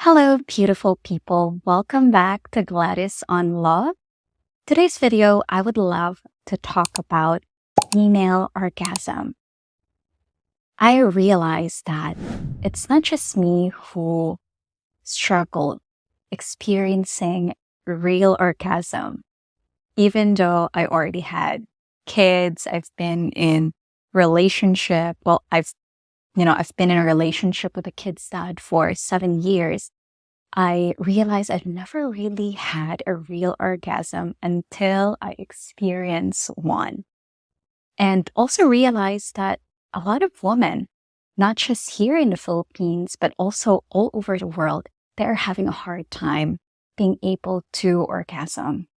Hello, beautiful people. Welcome back to Gladys on Love. Today's video, I would love to talk about female orgasm. I realized that it's not just me who struggled experiencing real orgasm. Even though I already had kids, I've been in relationship. Well, I've been in a relationship with a kid's dad for 7 years. I realized I've never really had a real orgasm until I experienced one. And also realized that a lot of women, not just here in the Philippines, but also all over the world, they're having a hard time being able to orgasm.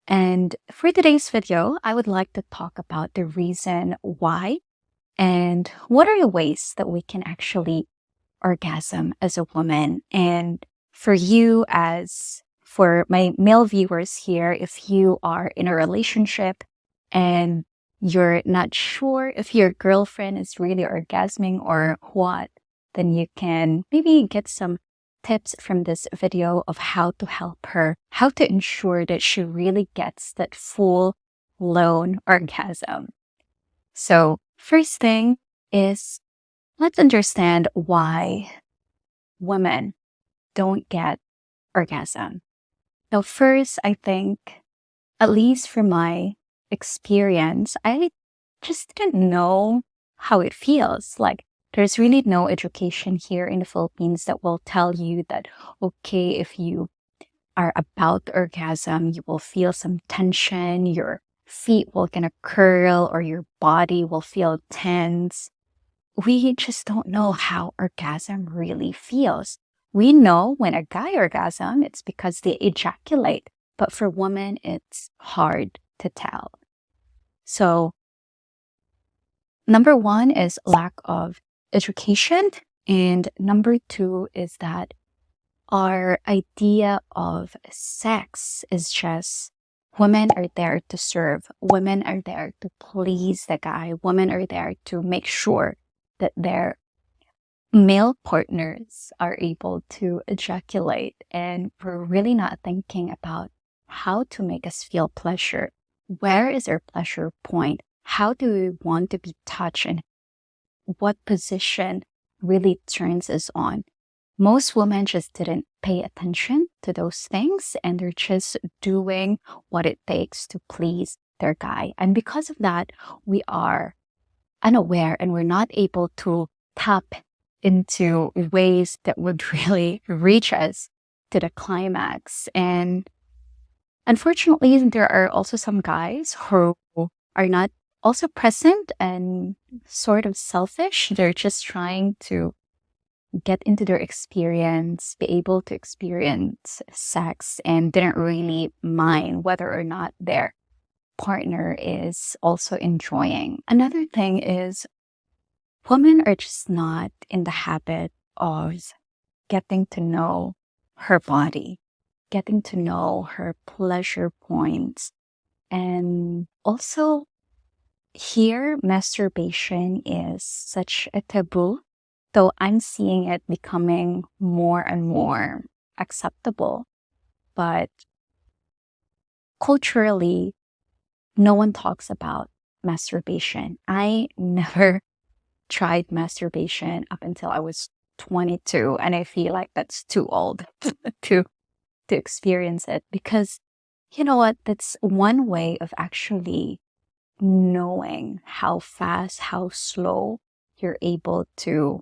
And for today's video, I would like to talk about the reason why and what are the ways that we can actually orgasm as a woman. And for you, as for my male viewers here, if you are in a relationship and you're not sure if your girlfriend is really orgasming or what, then you can maybe get some tips from this video of how to help her, how to ensure that she really gets that full-blown orgasm. So first thing is, let's understand why women don't get orgasm. Now, first, I think, at least from my experience, I just didn't know how it feels. Like, there's really no education here in the Philippines that will tell you that, okay, if you are about to orgasm, you will feel some tension, your feet will gonna curl, or your body will feel tense. We just don't know how orgasm really feels. We know when a guy orgasms, it's because they ejaculate. But for women, it's hard to tell. So, number one is lack of education. And number two is that our idea of sex is just women are there to serve. Women are there to please the guy. Women are there to make sure that their male partners are able to ejaculate, and we're really not thinking about how to make us feel pleasure. Where is our pleasure point? How do we want to be touched, and what position really turns us on? Most women just didn't pay attention to those things, and they're just doing what it takes to please their guy. And because of that, we are unaware and we're not able to tap into ways that would really reach us to the climax. And unfortunately, there are also some guys who are not also present and sort of selfish. They're just trying to get into their experience, be able to experience sex, and didn't really mind whether or not their partner is also enjoying. Another thing is, women are just not in the habit of getting to know her body, getting to know her pleasure points. And also, here, masturbation is such a taboo, though I'm seeing it becoming more and more acceptable. But culturally, no one talks about masturbation. I never tried masturbation up until I was 22, and I feel like that's too old to experience it, because you know what? That's one way of actually knowing how fast, how slow you're able to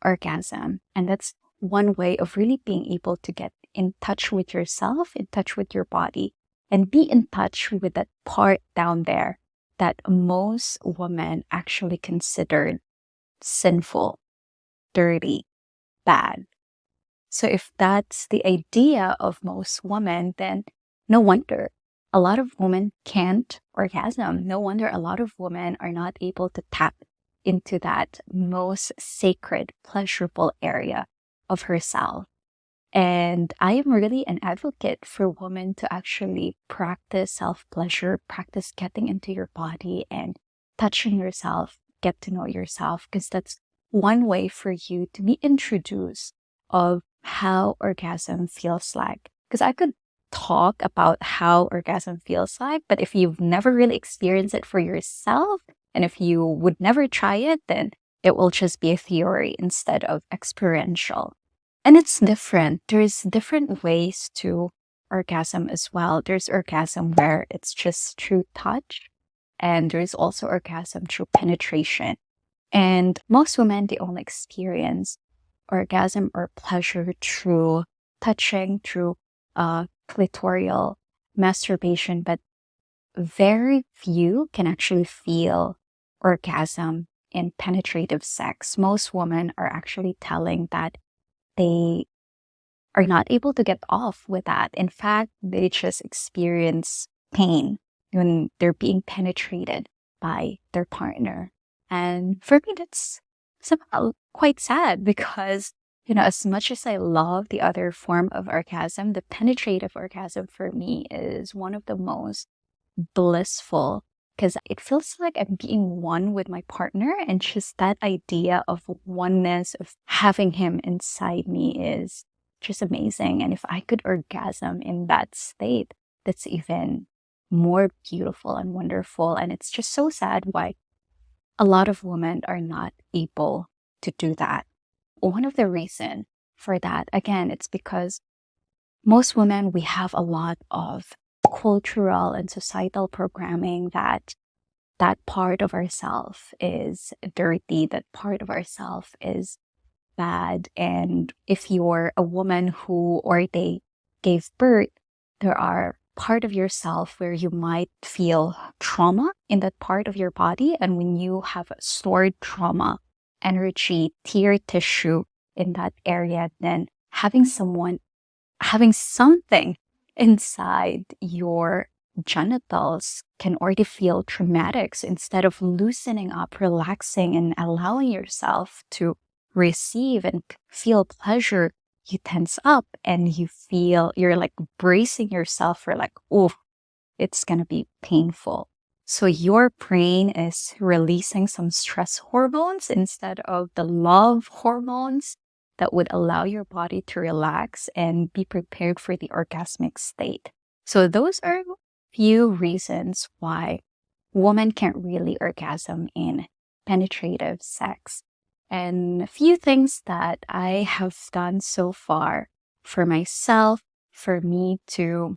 orgasm. And that's one way of really being able to get in touch with yourself, in touch with your body, and be in touch with that part down there that most women actually considered sinful, dirty, bad. So if that's the idea of most women, then no wonder a lot of women can't orgasm. No wonder a lot of women are not able to tap into that most sacred, pleasurable area of herself. And I am really an advocate for women to actually practice self-pleasure, practice getting into your body and touching yourself, get to know yourself, because that's one way for you to be introduced of how orgasm feels like. Because I could talk about how orgasm feels like, but if you've never really experienced it for yourself, and if you would never try it, then it will just be a theory instead of experiential. And it's different. There's different ways to orgasm as well. There's orgasm where it's just through touch, and there's also orgasm through penetration. And most women, they only experience orgasm or pleasure through touching, through clitoral masturbation, but very few can actually feel orgasm in penetrative sex. Most women are actually telling that they are not able to get off with that. In fact, they just experience pain when they're being penetrated by their partner. And for me, that's somehow quite sad because, as much as I love the other form of orgasm, the penetrative orgasm for me is one of the most blissful because it feels like I'm being one with my partner. And just that idea of oneness, of having him inside me is just amazing. And if I could orgasm in that state, that's even more beautiful and wonderful. And it's just so sad why a lot of women are not able to do that. One of the reasons for that, again, it's because most women, we have a lot of cultural and societal programming that part of ourself is dirty, that part of ourself is bad. And if you're a woman who or they gave birth, there are part of yourself where you might feel trauma in that part of your body. And when you have stored trauma, energy, tear tissue in that area, then having something inside your genitals can already feel traumatic. So instead of loosening up, relaxing, and allowing yourself to receive and feel pleasure, you tense up and you're like bracing yourself for like, oh, it's going to be painful. So your brain is releasing some stress hormones instead of the love hormones that would allow your body to relax and be prepared for the orgasmic state. So those are few reasons why women can't really orgasm in penetrative sex. And a few things that I have done so far for myself, for me to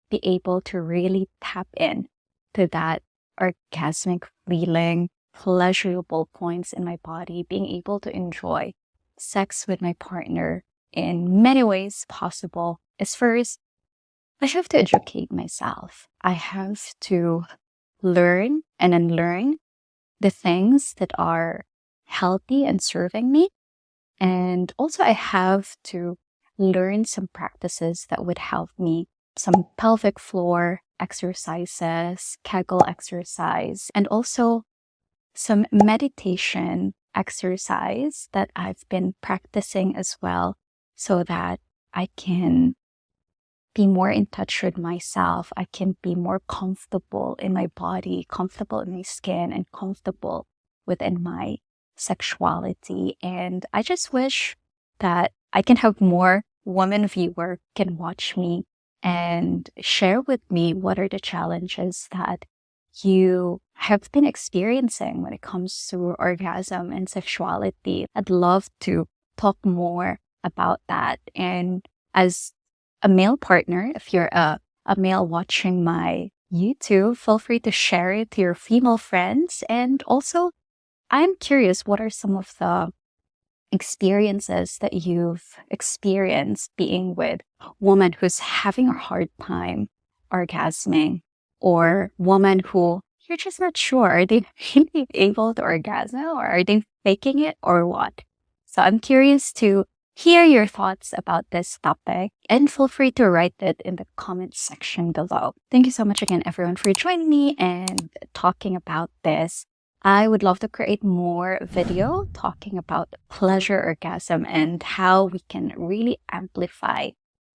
be able to really tap in to that orgasmic feeling, pleasurable points in my body, being able to enjoy sex with my partner in many ways possible is first, I have to educate myself. I have to learn and unlearn the things that are healthy and serving me. And also I have to learn some practices that would help me, some pelvic floor exercises, Kegel exercise, and also some meditation exercise that I've been practicing as well so that I can be more in touch with myself. I can be more comfortable in my body, comfortable in my skin, and comfortable within my sexuality. And I just wish that I can have more women viewer can watch me and share with me what are the challenges that you have been experiencing when it comes to orgasm and sexuality. I'd love to talk more about that. And as a male partner, if you're a male watching my YouTube, feel free to share it to your female friends. And also, I'm curious, what are some of the experiences that you've experienced being with a woman who's having a hard time orgasming, or woman who you're just not sure, are they really able to orgasm or are they faking it or what? So I'm curious to hear your thoughts about this topic and feel free to write it in the comment section below. Thank you so much again, everyone, for joining me and talking about this. I would love to create more video talking about pleasure orgasm and how we can really amplify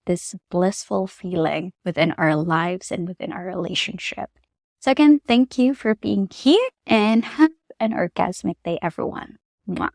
this blissful feeling within our lives and within our relationship. So again, thank you for being here and have an orgasmic day, everyone. Mwah.